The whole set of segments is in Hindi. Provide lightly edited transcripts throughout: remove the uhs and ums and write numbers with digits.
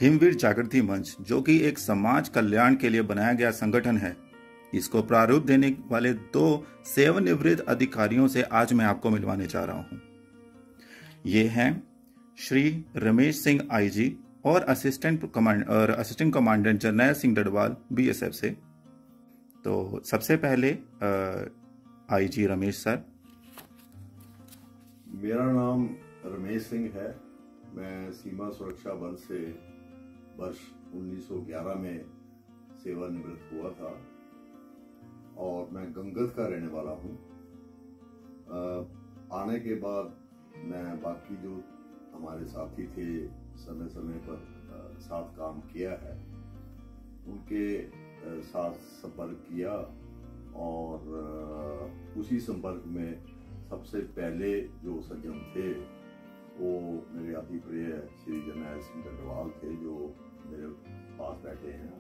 हिमवीर जागृति मंच, जो कि एक समाज कल्याण के लिए बनाया गया संगठन है, इसको प्रारूप देने वाले दो सेवानिवृत्त अधिकारियों से आज मैं आपको मिलवाने जा रहा हूं। ये हैं श्री रमेश सिंह आईजी और assistant commandant Jarnail Singh Dadwal BSF से। तो सबसे पहले आईजी रमेश सर। मेरा नाम रमेश सिंह है। मैं सीमा सुरक्षा बल से वर्ष 1911 में सेवानिवृत्त हुआ था और मैं गंगत का रहने वाला हूँ। आने के बाद मैं बाकी जो हमारे साथी थे, समय समय पर साथ काम किया है, उनके साथ संपर्क किया और उसी संपर्क में सबसे पहले जो सज्जन थे वो मेरे अति प्रिय श्री जरनैल सिंह डडवाल थे, जो मेरे पास बैठे हैं।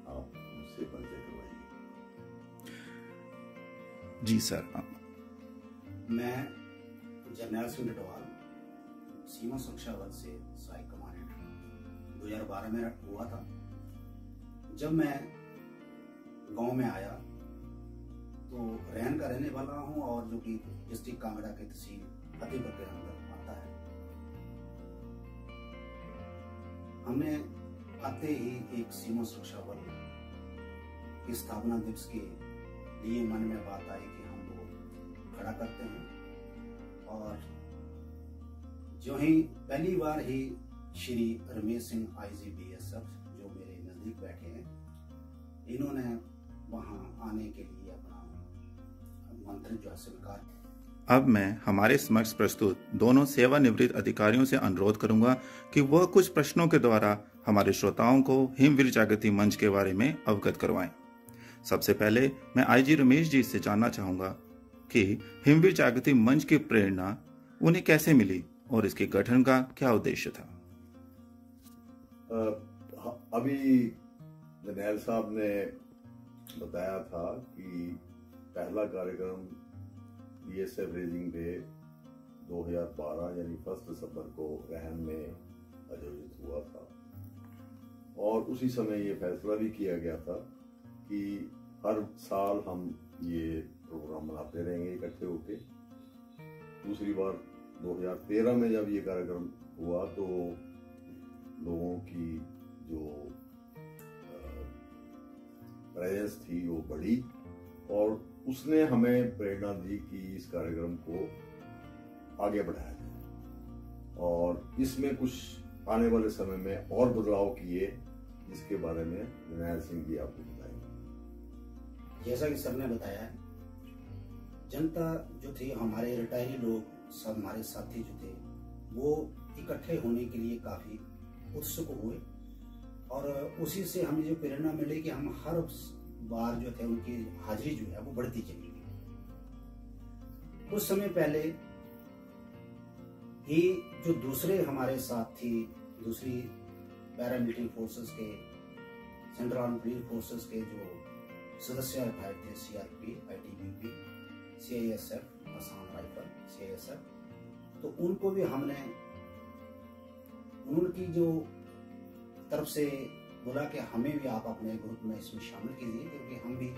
आप उनसे परिचय करवाइए। जी सर। मैं जरनैल सिंह डडवाल, सीमा सुरक्षा बल से सहायक कमांडेंट 2012 में हुआ था। जब मैं गांव में आया तो रहन का रहने वाला हूं और जो कि डिस्ट्रिक्ट कांगड़ा के तहसील फतेहपुर के अंदर आता है। हमने आते ही एक सीमा सुरक्षा बल की स्थापना दिवस के लिए मन में बात आई कि हम वो खड़ा करते हैं। और जो ही पहली बार ही श्री रमेश सिंह आईजी बीएसएफ, जो मेरे नजदीक बैठे हैं, इन्होंने वहां आने के लिए अपना मंत्र जो है स्वीकार किया। अब मैं हमारे समक्ष प्रस्तुत दोनों सेवानिवृत्त अधिकारियों से अनुरोध करूंगा कि वह कुछ प्रश्नों के द्वारा हमारे श्रोताओं को हिमवीर जागृति मंच के बारे में अवगत करवाएं। सबसे पहले मैं आईजी रमेश जी से जानना चाहूंगा कि हिमवीर जागृति मंच की प्रेरणा उन्हें कैसे मिली और इसके गठन का क्या उद्देश्य था। अभी जरनैल साहब ने बताया था कि पहला कार्यक्रम बीएसएफ रेजिंग डे 2012 यानी 1 दिसंबर को रहन में आयोजित हुआ था और उसी समय ये फैसला भी किया गया था कि हर साल हम ये प्रोग्राम मनाते रहेंगे इकट्ठे होके। दूसरी बार 2013 में जब ये कार्यक्रम हुआ तो लोगों की जो प्रेजेंस थी वो बढ़ी और उसने हमें प्रेरणा दी कि इस कार्यक्रम को आगे बढ़ाया जाए और इसमें कुछ आने वाले समय में और बदलाव किए, जिसके बारे में जरनैल सिंह जी आपको बताएंगे। जैसा कि सर ने बताया, जनता जो थी, हमारे रिटायरी लोग, सब हमारे साथी जो थे, वो इकट्ठे होने के लिए काफी उत्सुक हुए और उसी से हमें जो प्रेरणा मिली कि हम हर बार जो थे उनकी हाजिरी जो है वो बढ़ती चली गई। कुछ समय पहले ही जो दूसरे हमारे साथ थी, दूसरी पैरामिलिट्री फोर्सेस के, सेंट्रल आर्म्ड फोर्सेस के जो सदस्य भाई थे, CRP, ITBP, CISF, Assam rifle, CISF, तो उनको भी हमने उनकी जो तरफ से बोला कि हमें भी आप अपने ग्रुप में इसमें शामिल कीजिए, क्योंकि हम भी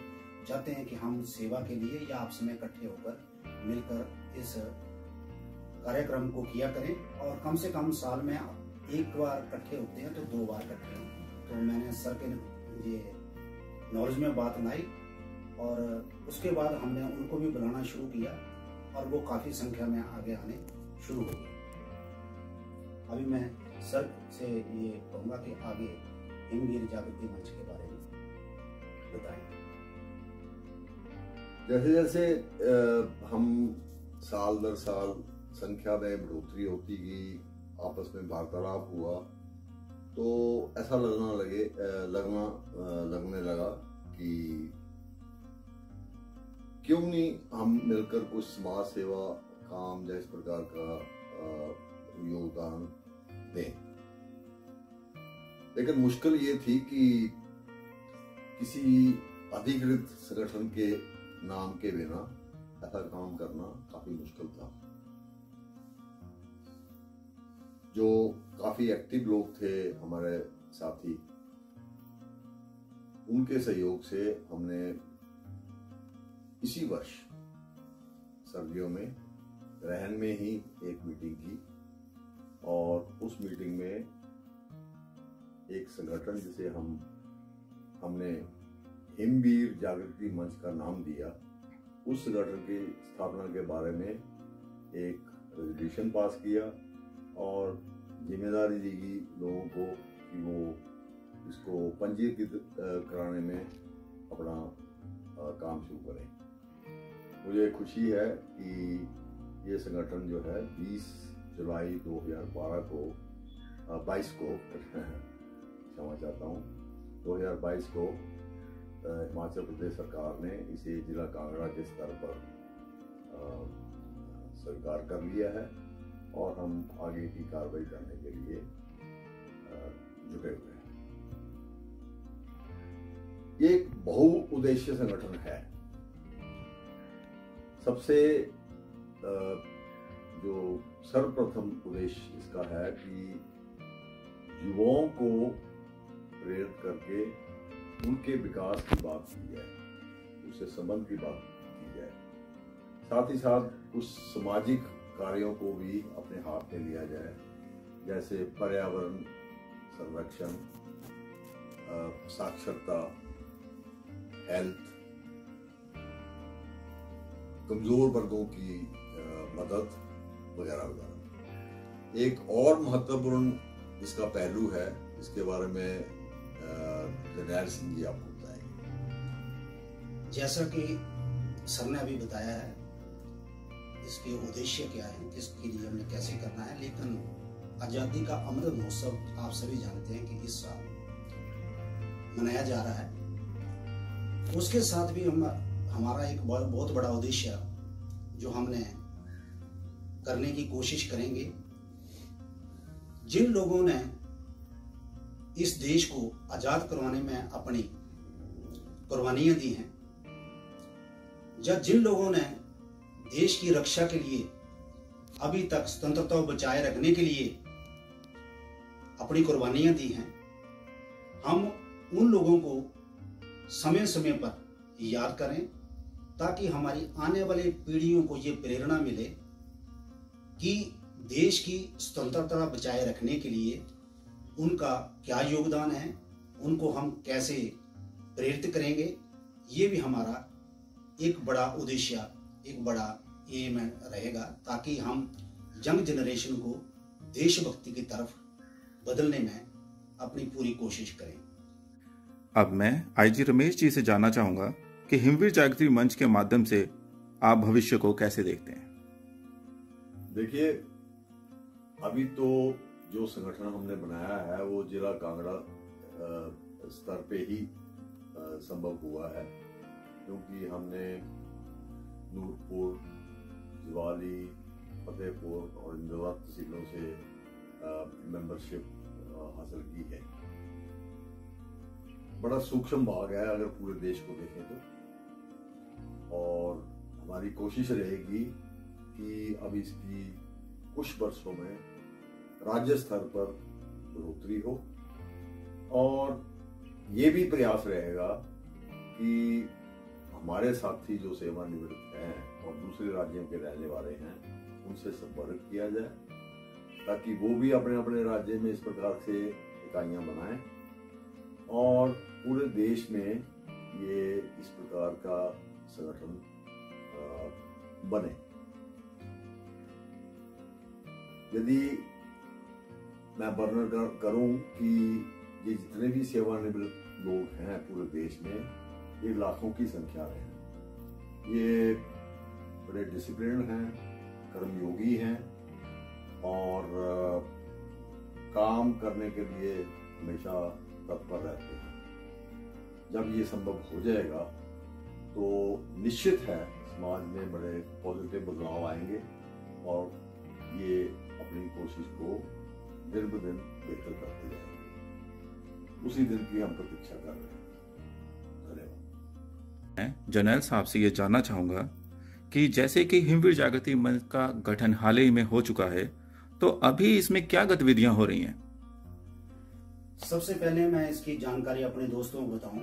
चाहते हैं कि हम सेवा के लिए या आपस में इकट्ठे होकर मिलकर इस कार्यक्रम को किया करें और कम से कम साल में एक बार इकट्ठे होते हैं तो 2 बार इकट्ठे हों। तो मैंने सर के ये नॉलेज में बात लाई और उसके बाद हमने उनको भी बुलाना शुरू किया और वो काफी संख्या में आगे आने शुरू हो गए। अभी मैं सर से ये कहूँगा कि आगे हिमवीर जागृति मंच के बारे में बताएं। जैसे जैसे हम साल दर साल संख्या में बढ़ोतरी होती गई, आपस में वार्तालाप हुआ, तो ऐसा लगने लगा कि क्यों नहीं हम मिलकर कुछ समाज सेवा काम या इस प्रकार का योगदान दें। लेकिन मुश्किल ये थी कि किसी अधिकृत संगठन के नाम के बिना ऐसा काम करना काफी मुश्किल था। जो काफी एक्टिव लोग थे हमारे साथी, उनके सहयोग से हमने इसी वर्ष सर्दियों में रहन में ही एक मीटिंग की और उस मीटिंग में एक संगठन जिसे हमने हिमवीर जागृति मंच का नाम दिया, उस संगठन की स्थापना के बारे में एक रेजोल्यूशन पास किया और जिम्मेदारी दी गई लोगों को कि वो इसको पंजीकृत कराने में अपना काम शुरू करें। मुझे खुशी है कि ये संगठन जो है 20 जुलाई 2012 को 22 को क्षमा चाहता हूँ 2022 को हिमाचल प्रदेश सरकार ने इसे जिला कांगड़ा के स्तर पर स्वीकार कर लिया है और हम आगे की कार्रवाई करने के लिए जुटे हुए हैं। ये एक बहुउद्देश्य संगठन है। सबसे जो सर्वप्रथम उद्देश्य इसका है कि युवाओं को प्रेरित करके उनके विकास की बात की जाए, उससे संबंध की बात की जाए, साथ ही साथ कुछ सामाजिक कार्यों को भी अपने हाथ में लिया जाए, जैसे पर्यावरण संरक्षण, साक्षरता, हेल्थ, कमजोर वर्गों की मदद वगैरह वगैरह। एक और महत्वपूर्ण इसका पहलू है, इसके बारे में जरनैल सिंह जी आपको बताएंगे। जैसा कि सर ने अभी बताया है, इसके उद्देश्य क्या है, किसके लिए हमने कैसे करना है, लेकिन आजादी का अमृत महोत्सव आप सभी जानते हैं कि इस साल मनाया जा रहा है। उसके साथ भी हमारा एक बहुत बड़ा उद्देश्य जो हमने करने की कोशिश करेंगे, जिन लोगों ने इस देश को आजाद करवाने में अपनी कुर्बानियां दी हैं, या जिन लोगों ने देश की रक्षा के लिए अभी तक स्वतंत्रता बचाए रखने के लिए अपनी कुर्बानियां दी हैं, हम उन लोगों को समय समय पर याद करें ताकि हमारी आने वाली पीढ़ियों को ये प्रेरणा मिले कि देश की स्वतंत्रता बचाए रखने के लिए उनका क्या योगदान है, उनको हम कैसे प्रेरित करेंगे। ये भी हमारा एक बड़ा उद्देश्य, एक बड़ा एम रहेगा, ताकि हम यंग जनरेशन को देशभक्ति की तरफ बदलने में अपनी पूरी कोशिश करें। अब मैं आईजी रमेश जी से जानना चाहूंगा कि हिमवीर जागृति मंच के माध्यम से आप भविष्य को कैसे देखते हैं। देखिए, अभी तो जो संगठन हमने बनाया है वो जिला कांगड़ा स्तर पे ही संभव हुआ है, क्योंकि हमने नूरपुर, ज्वाली, फतेहपुर और इंदौर तहसीलों से मेंबरशिप हासिल की है। बड़ा सूक्ष्म भाग है अगर पूरे देश को देखें तो, और हमारी कोशिश रहेगी कि अब इसकी कुछ वर्षों में राज्य स्तर पर बढ़ोतरी हो, और ये भी प्रयास रहेगा कि हमारे साथी जो सेवानिवृत्त हैं और दूसरे राज्यों के रहने वाले हैं उनसे संपर्क किया जाए, ताकि वो भी अपने अपने राज्य में इस प्रकार से इकाइयां बनाएं और पूरे देश में ये इस प्रकार का संगठन बने। यदि मैं वर्णन करूं कि ये जितने भी सेवानिवृत्त लोग हैं पूरे देश में, ये लाखों की संख्या में हैं। ये बड़े डिसिप्लिन हैं, कर्मयोगी हैं और काम करने के लिए हमेशा तत्पर रहते हैं। जब ये संभव हो जाएगा तो निश्चित है समाज में बड़े पॉजिटिव बदलाव आएंगे और ये अपनी कोशिश को दिन ब दिन बेहतर करते जाएंगे। उसी दिन की हम प्रतीक्षा कर रहे हैं। धन्यवाद। मैं जरनैल साहब से ये जानना चाहूंगा कि जैसे कि हिमवीर जागृति मंच का गठन हाल ही में हो चुका है, तो अभी इसमें क्या गतिविधियां हो रही हैं? सबसे पहले मैं इसकी जानकारी अपने दोस्तों को बताऊं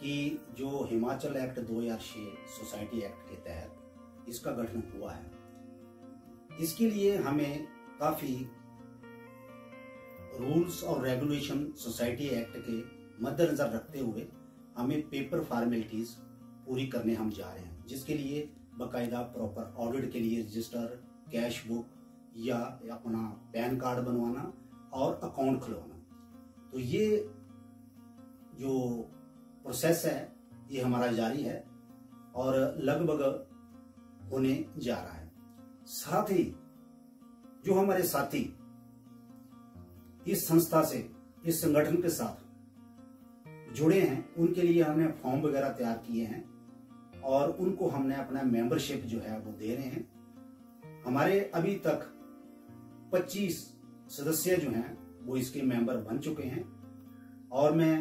कि जो हिमाचल एक्ट 2006 सोसाइटी एक्ट के तहत इसका गठन हुआ है, इसके लिए हमें काफी रूल्स और रेगुलेशन सोसाइटी एक्ट के मद्देनजर रखते हुए हमें पेपर फॉर्मेलिटीज पूरी करने हम जा रहे हैं, जिसके लिए बाकायदा प्रॉपर ऑडिट के लिए रजिस्टर, कैश बुक या अपना पैन कार्ड बनवाना और अकाउंट खुलवाना। तो ये जो प्रोसेस है ये हमारा जारी है और लगभग होने जा रहा है। साथ ही जो हमारे साथी इस संस्था से, इस संगठन के साथ जुड़े हैं, उनके लिए हमने फॉर्म वगैरह तैयार किए हैं और उनको हमने अपना मेंबरशिप जो है वो दे रहे हैं। हमारे अभी तक 25 सदस्य जो हैं वो इसके मेंबर बन चुके हैं और मैं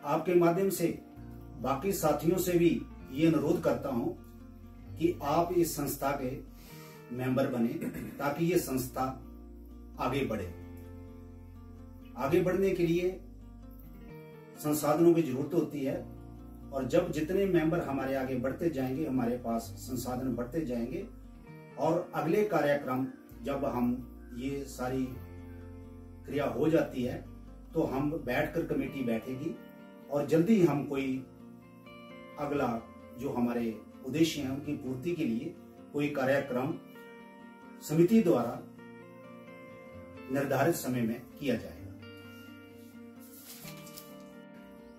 आपके माध्यम से बाकी साथियों से भी ये अनुरोध करता हूं कि आप इस संस्था के मेंबर बने ताकि ये संस्था आगे बढ़े। आगे बढ़ने के लिए संसाधनों की जरूरत होती है और जब जितने मेंबर हमारे आगे बढ़ते जाएंगे, हमारे पास संसाधन बढ़ते जाएंगे और अगले कार्यक्रम जब हम ये सारी क्रिया हो जाती है तो हम बैठकर कमेटी बैठेगी और जल्दी हम कोई अगला जो हमारे उद्देश्य हैं उनकी पूर्ति के लिए कोई कार्यक्रम समिति द्वारा निर्धारित समय में किया जाएगा।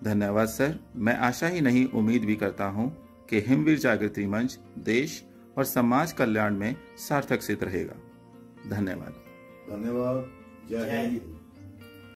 धन्यवाद सर। मैं आशा ही नहीं उम्मीद भी करता हूं कि हिमवीर जागृति मंच देश और समाज कल्याण में सार्थक सिद्ध रहेगा। धन्यवाद। धन्यवाद। जय हिंद।